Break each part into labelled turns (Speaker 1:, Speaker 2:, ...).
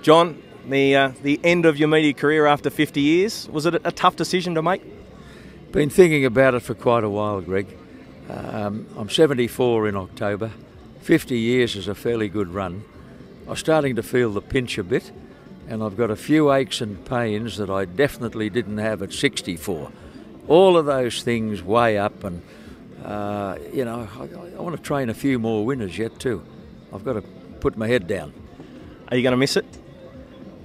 Speaker 1: John, the end of your media career after 50 years, was it a tough decision to make?
Speaker 2: Been thinking about it for quite a while, Greg. I'm 74 in October. 50 years is a fairly good run. I'm starting to feel the pinch a bit, and I've got a few aches and pains that I definitely didn't have at 64. All of those things weigh up, and you know, I want to train a few more winners yet too. I've got to put my head down.
Speaker 1: Are you going to miss it?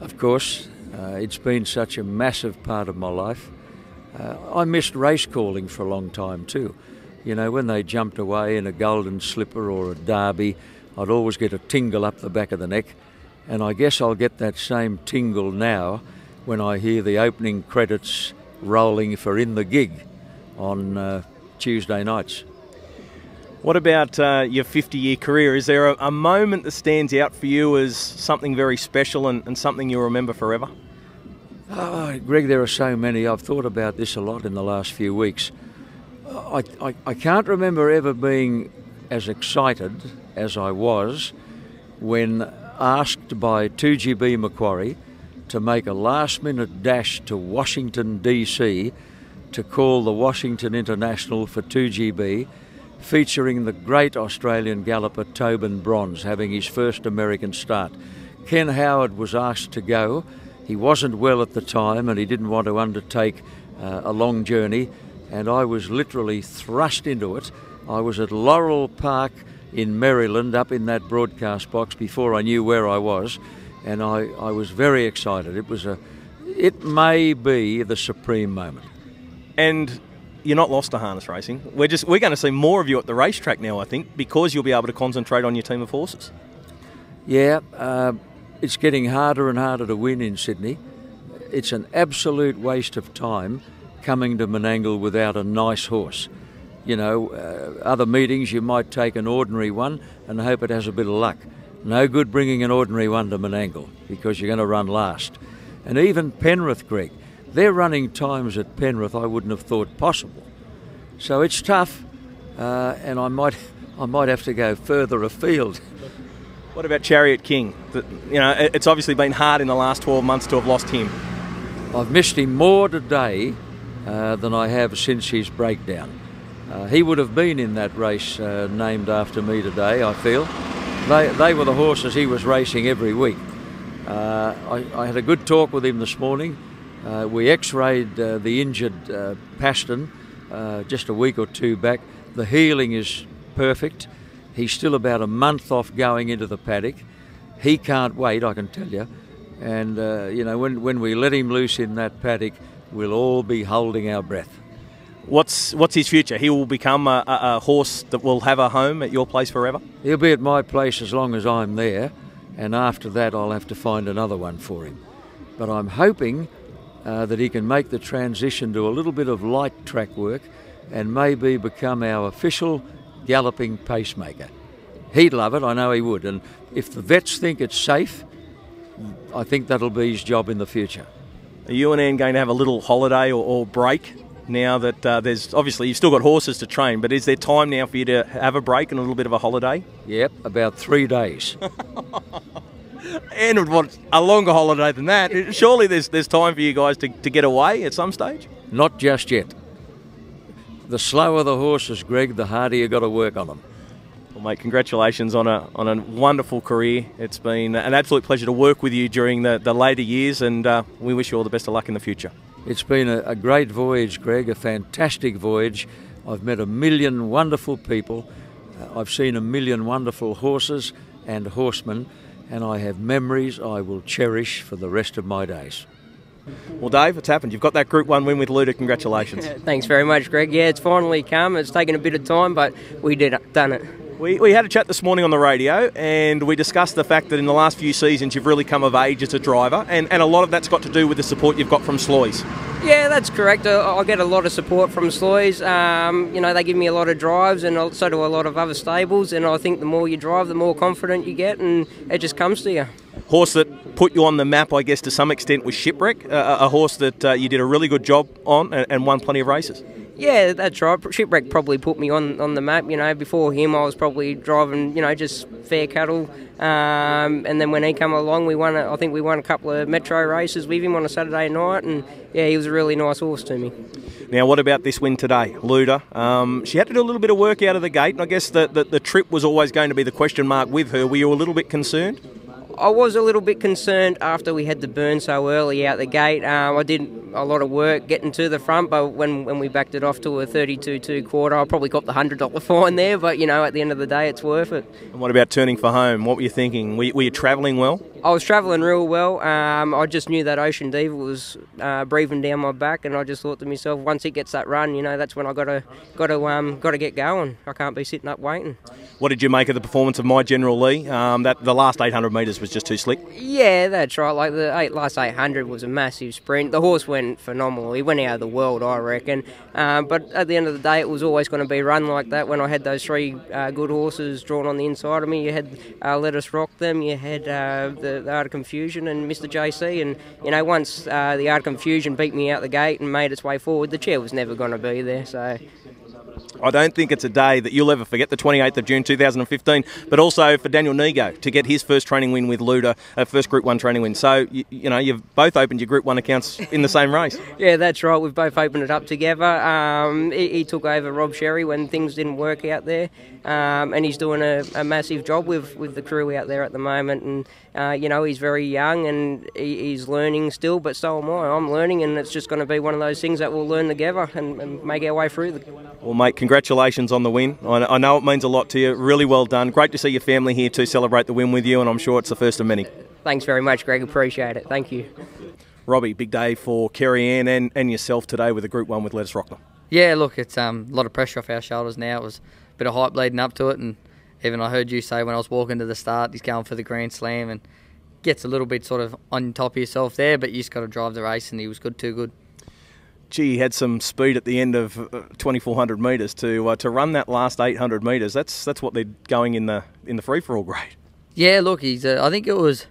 Speaker 2: Of course. It's been such a massive part of my life. I missed race calling for a long time too. You know, when they jumped away in a golden slipper or a derby, I'd always get a tingle up the back of the neck, and I guess I'll get that same tingle now when I hear the opening credits rolling for In the Gig on Tuesday nights.
Speaker 1: What about your 50-year career? Is there a moment that stands out for you as something very special and something you'll remember forever?
Speaker 2: Oh, Greg, there are so many. I've thought about this a lot in the last few weeks. I can't remember ever being as excited as I was when asked by 2GB Macquarie to make a last-minute dash to Washington, D.C. to call the Washington International for 2GB, featuring the great Australian galloper Tobin Bronze having his first American start. Ken Howard was asked to go. He wasn't well at the time and he didn't want to undertake a long journey, and I was literally thrust into it. I was at Laurel Park in Maryland, up in that broadcast box before I knew where I was, and I was very excited. It may be the supreme moment. And
Speaker 1: you're not lost to harness racing. We're going to see more of you at the racetrack now, I think, because you'll be able to concentrate on your team of horses.
Speaker 2: Yeah, it's getting harder and harder to win in Sydney. It's an absolute waste of time coming to Menangle without a nice horse. You know, other meetings you might take an ordinary one and hope it has a bit of luck. No good bringing an ordinary one to Menangle because you're going to run last. And even Penrith, Greg, they're running times at Penrith I wouldn't have thought possible. So it's tough, and I might have to go further afield.
Speaker 1: What about Chariot King? You know, it's obviously been hard in the last 12 months to have lost him.
Speaker 2: I've missed him more today than I have since his breakdown. He would have been in that race named after me today, I feel. They were the horses he was racing every week. I had a good talk with him this morning. We x-rayed the injured Paston just a week or two back. The healing is perfect. He's still about a month off going into the paddock. He can't wait, I can tell you. And, you know, when we let him loose in that paddock, we'll all be holding our breath.
Speaker 1: What's his future? He will become a horse that will have a home at your place forever?
Speaker 2: He'll be at my place as long as I'm there, and after that I'll have to find another one for him. But I'm hoping that he can make the transition to a little bit of light track work and maybe become our official galloping pacemaker. He'd love it, I know he would, and if the vets think it's safe, I think that'll be his job in the future.
Speaker 1: Are you and Anne going to have a little holiday or break now that there's obviously you've still got horses to train, but is there time now for you to have a break and a little bit of a holiday?
Speaker 2: Yep, about 3 days.
Speaker 1: Anne would want a longer holiday than that. Surely there's time for you guys to get away at some stage?
Speaker 2: Not just yet. The slower the horses, Greg, the harder you got to work on them.
Speaker 1: Well, mate, congratulations on a wonderful career. It's been an absolute pleasure to work with you during the later years, and we wish you all the best of luck in the future.
Speaker 2: It's been a great voyage, Greg, a fantastic voyage. I've met a million wonderful people. I've seen a million wonderful horses and horsemen, and I have memories I will cherish for the rest of my days.
Speaker 1: Well, Dave, it's happened. You've got that Group 1 win with Luda. Congratulations.
Speaker 3: Thanks very much, Greg. Yeah, it's finally come. It's taken a bit of time, but we done it.
Speaker 1: We had a chat this morning on the radio, and we discussed the fact that in the last few seasons you've really come of age as a driver, and a lot of that's got to do with the support you've got from Sloy's.
Speaker 3: Yeah, that's correct. I get a lot of support from Sloy's. You know, they give me a lot of drives, and so do a lot of other stables, and I think the more you drive, the more confident you get, and it just comes to you.
Speaker 1: Horse that put you on the map, I guess, to some extent was Shipwreck, a horse that you did a really good job on and won plenty of races.
Speaker 3: Yeah, that's right. Shipwreck probably put me on the map. You know, before him, I was probably driving, you know, just fair cattle. And then when he came along, I think we won a couple of metro races with him on a Saturday night. And yeah, he was a really nice horse to me.
Speaker 1: Now, what about this win today, Luda? She had to do a little bit of work out of the gate, and I guess the trip was always going to be the question mark with her. Were you a little bit concerned?
Speaker 3: I was a little bit concerned after we had to burn so early out the gate. I did a lot of work getting to the front, but when we backed it off to a 32.2 quarter, I probably got the $100 fine there, but you know, at the end of the day, it's worth it.
Speaker 1: And what about turning for home? What were you thinking? Were you travelling well?
Speaker 3: I was travelling real well. I just knew that Ocean Diva was breathing down my back, and I just thought to myself, once it gets that run, you know, that's when I got to get going. I can't be sitting up waiting.
Speaker 1: What did you make of the performance of My General Lee? That the last 800 metres was just too slick.
Speaker 3: Yeah, that's right. Like the last 800 was a massive sprint. The horse went phenomenal. He went out of the world, I reckon. But at the end of the day, it was always going to be run like that. When I had those three good horses drawn on the inside of me, you had Let Us Rock Them, you had the Art of Confusion and Mr. JC. And you know, once the Art of Confusion beat me out the gate and made its way forward, the chair was never going to be there. So.
Speaker 1: I don't think it's a day that you'll ever forget, the 28th of June 2015, but also for Daniel Nego to get his first training win with Luda, first Group 1 training win. So, you know, you've both opened your Group 1 accounts in the same race.
Speaker 3: Yeah, that's right. We've both opened it up together. He took over Rob Sherry when things didn't work out there, and he's doing a massive job with the crew out there at the moment. And, you know, he's very young and he's learning still, but so am I. I'm learning, and it's just going to be one of those things that we'll learn together and make our way through.
Speaker 1: Well, mate, congratulations on the win. I know it means a lot to you. Really well done. Great to see your family here to celebrate the win with you, and I'm sure it's the first of many.
Speaker 3: Thanks very much, Greg. Appreciate it. Thank you.
Speaker 1: Robbie, big day for Kerry Ann and yourself today with the Group 1 with Let Us Rock Them.
Speaker 4: Yeah, look, it's a lot of pressure off our shoulders now. It was a bit of hype leading up to it, and even I heard you say when I was walking to the start, he's going for the Grand Slam, and gets a little bit sort of on top of yourself there, but you just got to drive the race, and he was good, too good.
Speaker 1: Gee, he had some speed at the end of 2,400 metres to run that last 800 metres. That's what they're going in the free-for-all grade.
Speaker 4: Yeah, look, he's. I think it was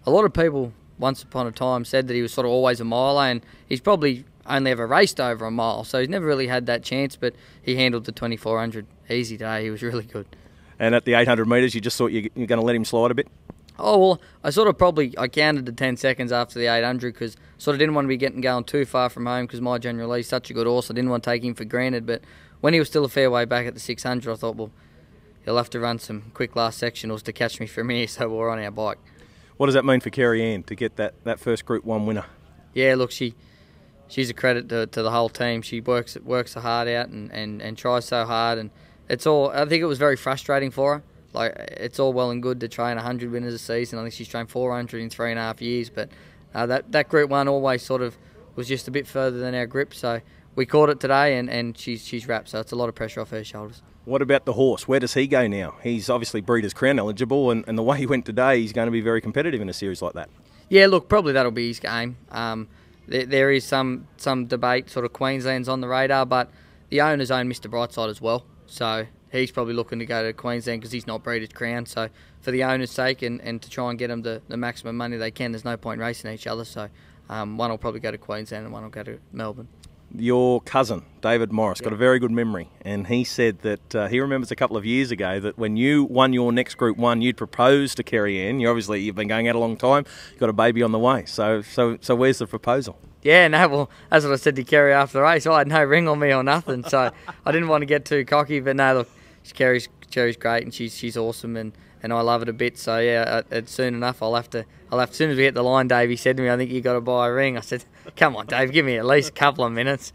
Speaker 4: a lot of people once upon a time said that he was sort of always a miler, and he's probably only ever raced over a mile, so he's never really had that chance. But he handled the 2,400 easy today. He was really good. And
Speaker 1: at the 800 metres, you just thought you're going to let him slide a bit?
Speaker 4: Oh, well, I counted the 10 seconds after the 800 because sort of didn't want to be going too far from home because My General Lee's such a good horse. I didn't want to take him for granted. But when he was still a fair way back at the 600, I thought, well, he'll have to run some quick last sectionals to catch me from here, so we're on our bike.
Speaker 1: What does that mean for Kerry Ann to get that first Group 1 winner?
Speaker 4: Yeah, look, she's a credit to the whole team. She works her heart out and tries so hard. And I think it was very frustrating for her. Like, it's all well and good to train 100 winners a season. I think she's trained 400 in 3.5 years. But that Group 1 always sort of was just a bit further than our grip. So we caught it today, and she's wrapped. So it's a lot of pressure off her shoulders.
Speaker 1: What about the horse? Where does he go now? He's obviously Breeders' Crown eligible, and the way he went today, he's going to be very competitive in a series like that.
Speaker 4: Yeah, look, probably that'll be his game. There is some debate, sort of Queensland's on the radar, but the owners own Mr. Brightside as well. So he's probably looking to go to Queensland because he's not Breeders' Crown. So for the owner's sake and to try and get them the maximum money they can, there's no point racing each other. So one will probably go to Queensland and one will go to Melbourne. Your cousin, David Morris, got a very good memory, and he said that he remembers a couple of years ago that when you won your next Group 1, you'd proposed to Kerry Ann. You've been going out a long time, you've got a baby on the way. So where's the proposal? Yeah, no, well, that's what I said to Kerry after the race. I had no ring on me or nothing, so I didn't want to get too cocky. But no, look, Kerry's great, and she's awesome, and I love it a bit. So yeah, soon enough, as soon as we hit the line, Dave, he said to me, "I think you got to buy a ring." I said, "Come on, Dave, give me at least a couple of minutes."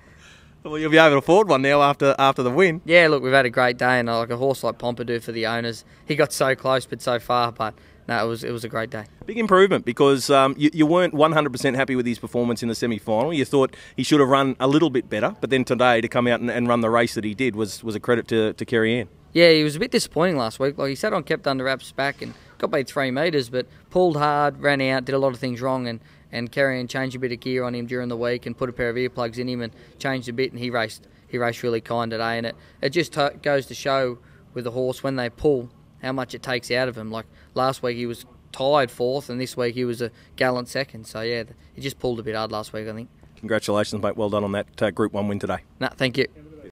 Speaker 4: Well, you'll be able to afford one now after the win. Yeah, look, we've had a great day, and like a horse like Pompadour for the owners, he got so close but so far, but no, it was a great day. Big improvement because you weren't 100% happy with his performance in the semi-final. You thought he should have run a little bit better, but then today to come out and run the race that he did was a credit to Kerry Ann. Yeah, he was a bit disappointing last week. Like he sat on kept under wraps back and got by 3 metres, but pulled hard, ran out, did a lot of things wrong, and Kerry Ann changed a bit of gear on him during the week and put a pair of earplugs in him and changed a bit, and he raced really kind today. And it just goes to show with the horse when they pull how much it takes out of him. Like last week he was tied 4th, and this week he was a gallant 2nd. So yeah, he just pulled a bit hard last week, I think. Congratulations, mate. Well done on that Group 1 win today. No, thank you.